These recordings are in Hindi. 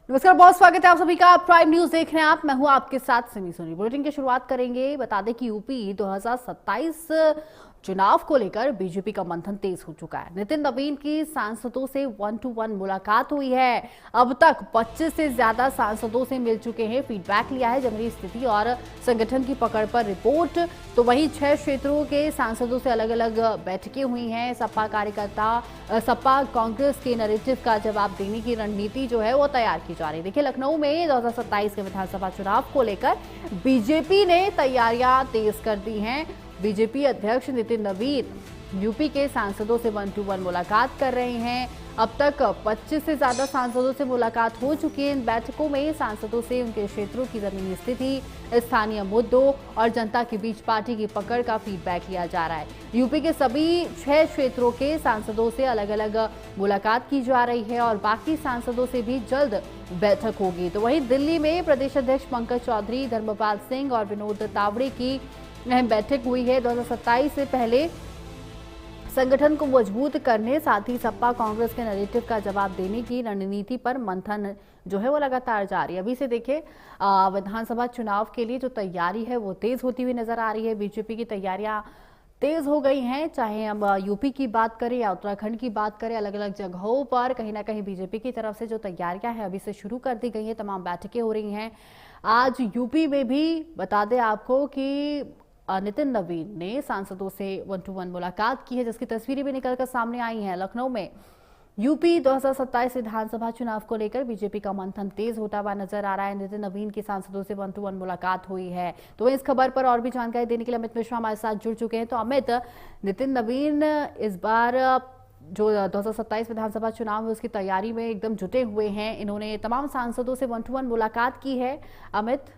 नमस्कार, बहुत स्वागत है आप सभी का। प्राइम न्यूज देख रहे हैं आप। मैं हूं आपके साथ सिमी सोनी। बुलेटिन की शुरुआत करेंगे। बता दें कि यूपी 2027 चुनाव को लेकर बीजेपी का मंथन तेज हो चुका है। नितिन नवीन की सांसदों से 1-to-1 मुलाकात हुई है। अब तक 25 से ज्यादा सांसदों से मिल चुके हैं, फीडबैक लिया है, जमीनी स्थिति और संगठन की पकड़ पर रिपोर्ट। तो वहीं 6 क्षेत्रों के सांसदों से अलग अलग बैठकें हुई हैं। सपा कार्यकर्ता सपा कांग्रेस के नैरेटिव का जवाब देने की रणनीति जो है वो तैयार की जा रही है। देखिए, लखनऊ में 2027 के विधानसभा चुनाव को लेकर बीजेपी ने तैयारियां तेज कर दी हैं। बीजेपी अध्यक्ष नितिन नवीन यूपी के सांसदों से 1-to-1 मुलाकात कर रहे हैं। अब तक 25 से ज्यादा सांसदों से मुलाकात हो चुकी है। इन बैठकों में सांसदों से उनके क्षेत्रों की जमीनी स्थिति, स्थानीय मुद्दों और जनता के बीच पार्टी की पकड़ का फीडबैक लिया जा रहा है। यूपी के सभी 6 क्षेत्रों के सांसदों से अलग अलग मुलाकात की जा रही है और बाकी सांसदों से भी जल्द बैठक होगी। तो वहीं दिल्ली में प्रदेश अध्यक्ष पंकज चौधरी, धर्मपाल सिंह और विनोद तावड़े की अहम बैठक हुई है। 2027 से पहले संगठन को मजबूत करने, साथ ही सपा कांग्रेस के नैरेटिव का जवाब देने की रणनीति पर मंथन जो है वो लगातार जारी है। अभी से देखिए, विधानसभा चुनाव के लिए जो तैयारी है वो तेज होती हुई नजर आ रही है। बीजेपी की तैयारियां तेज हो गई हैं, चाहे हम यूपी की बात करें या उत्तराखंड की बात करें। अलग अलग जगहों पर कहीं ना कहीं बीजेपी की तरफ से जो तैयारियां हैं अभी से शुरू कर दी गई हैं। तमाम बैठकें हो रही हैं। आज यूपी में भी बता दें आपको कि नितिन नवीन ने सांसदों से 1-to-1 मुलाकात की है, जिसकी तस्वीरें भी निकलकर सामने आई हैं। लखनऊ में यूपी 2027 विधानसभा चुनाव को लेकर बीजेपी का मंथन तेज होता हुआ नजर आ रहा है। नितिन नवीन की सांसदों से 1-to-1 मुलाकात हुई है। तो इस खबर पर और भी जानकारी देने के लिए अमित मिश्रा हमारे साथ जुड़ चुके हैं। तो अमित, नितिन नवीन इस बार जो 2027 विधानसभा चुनाव है उसकी तैयारी में एकदम जुटे हुए हैं। इन्होंने तमाम सांसदों से 1-to-1 मुलाकात की है। अमित,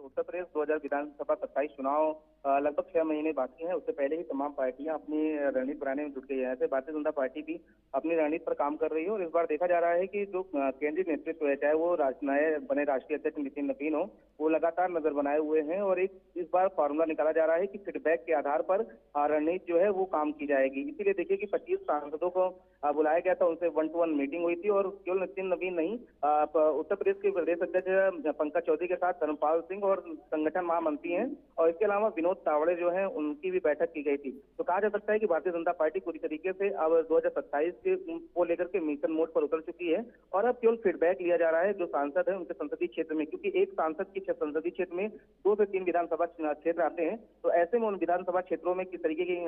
उत्तर प्रदेश 2000 विधानसभा 27 चुनाव लगभग 6 महीने बाकी हैं। उससे पहले ही तमाम पार्टियां अपनी रणनीति बनाने में जुट गई है। ऐसे भारतीय जनता पार्टी भी अपनी रणनीति पर काम कर रही है और इस बार देखा जा रहा है कि जो केंद्रीय नेतृत्व है, चाहे वो नए बने राष्ट्रीय अध्यक्ष नितिन नवीन हो, वो लगातार नजर बनाए हुए हैं और एक इस बार फॉर्मूला निकाला जा रहा है कि फीडबैक के आधार पर रणनीति जो है वो काम की जाएगी। इसीलिए देखिए कि 25 सांसदों को बुलाया गया था, उनसे 1-to-1 मीटिंग हुई थी और केवल नितिन नवीन नहीं, उत्तर प्रदेश के प्रदेश अध्यक्ष पंकज चौधरी के साथ धर्मपाल सिंह और संगठन महामंत्री हैं और इसके अलावा विनोद तावड़े जो हैं उनकी भी बैठक की गई थी। तो कहा जा सकता है कि भारतीय जनता पार्टी पूरी तरीके से अब 2027 को लेकर के मिशन मोड पर उतर चुकी है और अब केवल फीडबैक लिया जा रहा है जो सांसद है उनके संसदीय क्षेत्र में, क्योंकि एक सांसद के संसदीय क्षेत्र में 2 से 3 विधानसभा क्षेत्र आते हैं। तो ऐसे में उन विधानसभा क्षेत्रों में किस तरीके की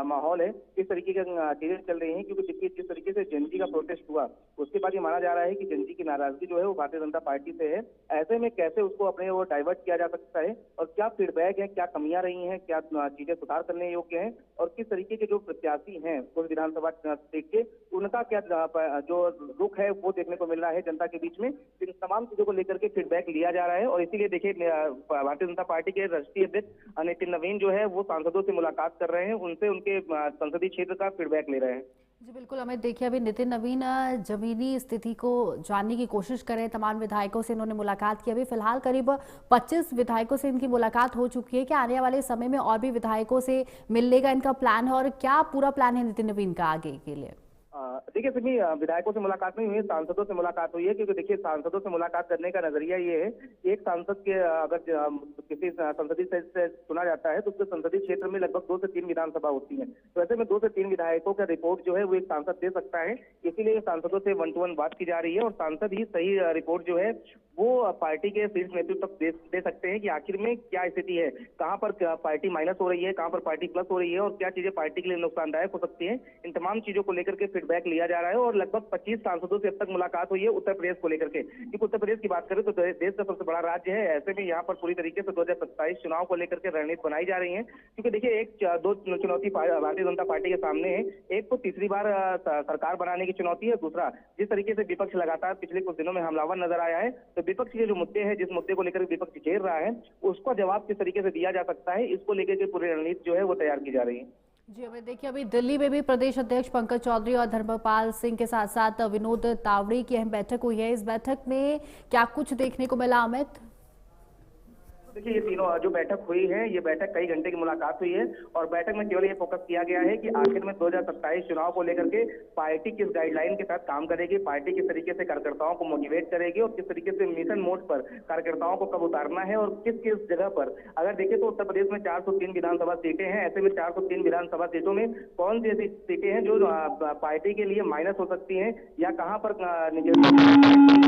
माहौल है, किस तरीके की चीजें चल रही है, क्योंकि देखिए जिस तरीके से जनजी का प्रोटेस्ट हुआ उसके बाद ये माना जा रहा है कि जनजी की नाराजगी जो है वो भारतीय जनता पार्टी से है। ऐसे में कैसे उसको अपने वो डाइवर्ट किया जा सकता है और क्या फीडबैक है, क्या कमियां रही हैं, क्या चीजें सुधार करने योग्य हैं और किस तरीके के जो प्रत्याशी हैं उस विधानसभा देख के उनका क्या जो रुख है वो देखने को मिल रहा है जनता के बीच में। इन तमाम चीजों को लेकर के फीडबैक लिया जा रहा है और इसीलिए देखिए भारतीय जनता पार्टी के राष्ट्रीय अध्यक्ष नितिन नवीन जो है वो सांसदों से मुलाकात कर रहे हैं, उनसे उनके संसदीय क्षेत्र का फीडबैक ले रहे हैं। जी बिल्कुल अमित, देखिए अभी नितिन नवीन जमीनी स्थिति को जानने की कोशिश कर रहे हैं। तमाम विधायकों से इन्होंने मुलाकात की। अभी फिलहाल करीब 25 विधायकों से इनकी मुलाकात हो चुकी है। क्या आने वाले समय में और भी विधायकों से मिलने का इनका प्लान है और क्या पूरा प्लान है नितिन नवीन का आगे के लिए? देखिए सभी विधायकों से मुलाकात नहीं हुई, सांसदों से मुलाकात हुई है, क्योंकि देखिए सांसदों से मुलाकात करने का नजरिया ये है, एक सांसद के अगर किसी संसदीय से चुना जाता है तो उसके संसदीय क्षेत्र में लगभग 2 से 3 विधानसभा होती है। तो ऐसे में 2 से 3 विधायकों का रिपोर्ट जो है वो एक सांसद दे सकता है। इसीलिए सांसदों से 1-to-1 बात की जा रही है और सांसद ही सही रिपोर्ट जो है वो पार्टी के शीर्ष नेतृत्व तक दे सकते हैं कि आखिर में क्या स्थिति है, कहां पर पार्टी माइनस हो रही है, कहां पर पार्टी प्लस हो रही है और क्या चीजें पार्टी के लिए नुकसानदायक हो सकती है। इन तमाम चीजों को लेकर के फीडबैक लिया जा रहा है और लगभग 25 सांसदों से अब तक मुलाकात हुई है उत्तर प्रदेश को लेकर के, क्योंकि उत्तर प्रदेश की बात करें तो देश का सबसे बड़ा राज्य है। ऐसे में यहाँ पर पूरी तरीके से 2027 चुनाव को लेकर के रणनीति बनाई जा रही है, क्योंकि देखिए दो चुनौती भारतीय जनता पार्टी के सामने है। एक तो तीसरी बार सरकार बनाने की चुनौती है, दूसरा जिस तरीके से विपक्ष लगातार पिछले कुछ दिनों में हमलावर नजर आया है, तो विपक्ष के जो मुद्दे हैं, जिस मुद्दे को लेकर विपक्ष घेर रहा है उसका जवाब किस तरीके से दिया जा सकता है, इसको लेकर के पूरी रणनीति जो है वो तैयार की जा रही है। जी अमित, देखिए अभी दिल्ली में भी प्रदेश अध्यक्ष पंकज चौधरी और धर्मपाल सिंह के साथ साथ विनोद तावड़े की अहम बैठक हुई है। इस बैठक में क्या कुछ देखने को मिला अमित? देखिए, ये तीनों जो बैठक हुई है, ये बैठक कई घंटे की मुलाकात हुई है और बैठक में केवल ये फोकस किया गया है कि आखिर में 2027 चुनाव को लेकर के पार्टी किस गाइडलाइन के तहत काम करेगी, पार्टी किस तरीके से कार्यकर्ताओं को मोटिवेट करेगी और किस तरीके से मिशन मोड पर कार्यकर्ताओं को कब उतारना है और किस किस जगह पर। अगर देखें तो उत्तर प्रदेश में 403 विधानसभा सीटें हैं। ऐसे में 403 विधानसभा सीटों में कौन सी ऐसी सीटें हैं जो पार्टी के लिए माइनस हो सकती हैं या कहां पर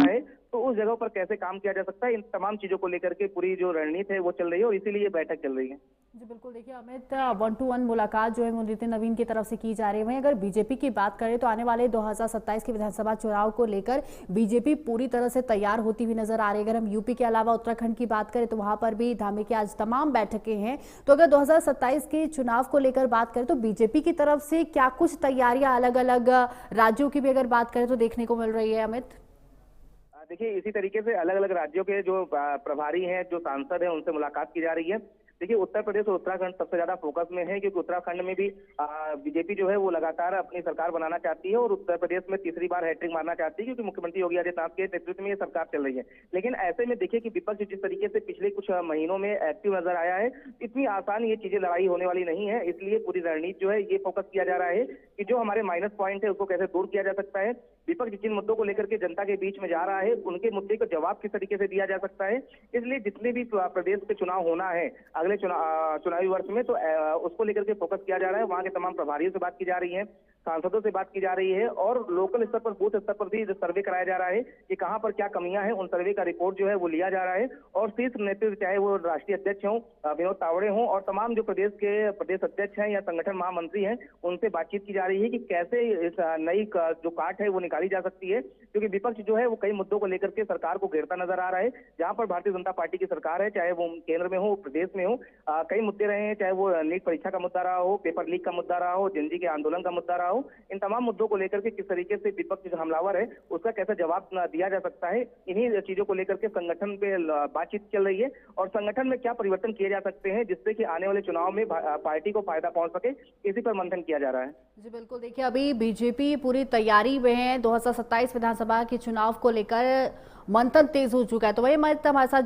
है, तो उस जगह पर कैसे काम किया जा सकता है, इन तमाम चीजों को लेकर के पूरी जो रणनीति है वो चल रही है और इसीलिए ये बैठक चल रही है। जी बिल्कुल, देखिए अमित, 1-to-1 मुलाकात जो है वो नितिन नवीन की तरफ से की जा रही है। वहीं अगर बीजेपी की बात करें तो आने वाले 2027 के विधानसभा चुनाव को लेकर बीजेपी पूरी तरह से तैयार होती हुई नजर आ रही है। अगर हम यूपी के अलावा उत्तराखंड की बात करें तो वहां पर भी धामी की आज तमाम बैठकें हैं। तो अगर 2027 के चुनाव को लेकर बात करें तो बीजेपी की तरफ से क्या कुछ तैयारियां अलग अलग राज्यों की भी अगर बात करें तो देखने को मिल रही है अमित? देखिए, इसी तरीके से अलग अलग राज्यों के जो प्रभारी हैं, जो सांसद हैं, उनसे मुलाकात की जा रही है। देखिए, उत्तर प्रदेश और उत्तराखंड सबसे ज्यादा फोकस में है क्योंकि उत्तराखंड में भी बीजेपी जो है वो लगातार अपनी सरकार बनाना चाहती है और उत्तर प्रदेश में तीसरी बार हैट्रिक मारना चाहती है क्योंकि मुख्यमंत्री योगी आदित्यनाथ के नेतृत्व में ये सरकार चल रही है। लेकिन ऐसे में देखिए कि विपक्ष जिस तरीके से पिछले कुछ महीनों में एक्टिव नजर आया है, इतनी आसान ये चीजें लड़ाई होने वाली नहीं है। इसलिए पूरी रणनीति जो है ये फोकस किया जा रहा है कि जो हमारे माइनस पॉइंट है उसको कैसे दूर किया जा सकता है। विपक्ष जिन मुद्दों को लेकर के जनता के बीच में जा रहा है उनके मुद्दे को जवाब किस तरीके से दिया जा सकता है। इसलिए जितने भी प्रदेश के चुनाव होना है अगले चुनावी वर्ष में, तो उसको लेकर के फोकस किया जा रहा है। वहां के तमाम प्रभारियों से बात की जा रही है, सांसदों से बात की जा रही है और लोकल स्तर पर, बूथ स्तर पर भी सर्वे कराया जा रहा है कि कहां पर क्या कमियां हैं। उन सर्वे का रिपोर्ट जो है वो लिया जा रहा है और शीर्ष नेतृत्व, चाहे वो राष्ट्रीय अध्यक्ष हों, विनोद तावड़े हों और तमाम जो प्रदेश के प्रदेश अध्यक्ष हैं या संगठन महामंत्री हैं, उनसे बातचीत की जा रही है कि कैसे इस नई जो काट है वो निकाली जा सकती है। क्योंकि विपक्ष जो है वो कई मुद्दों को लेकर के सरकार को घेरता नजर आ रहा है। जहां पर भारतीय जनता पार्टी की सरकार है, चाहे वो केंद्र में हो, प्रदेश में हो, कई मुद्दे रहे हैं, चाहे वो नीट परीक्षा का मुद्दा रहा हो, पेपर लीक का मुद्दा रहा हो, जनजी के आंदोलन का मुद्दा रहा हो। इन तमाम मुद्दों को लेकर के किस तरीके से विपक्ष जो हमलावर है उसका कैसे जवाब दिया जा सकता है, इन्हीं चीजों को लेकर के संगठन पे बातचीत चल रही है और संगठन में क्या परिवर्तन किए जा सकते हैं जिससे कि आने वाले चुनाव में पार्टी को फायदा पहुंच सके, इसी पर मंथन किया जा रहा है। जी बिल्कुल, देखिए अभी बीजेपी पूरी तैयारी में है। 2027 विधानसभा के चुनाव को लेकर मंथन तेज हो चुका है। तो वही हमारे साथ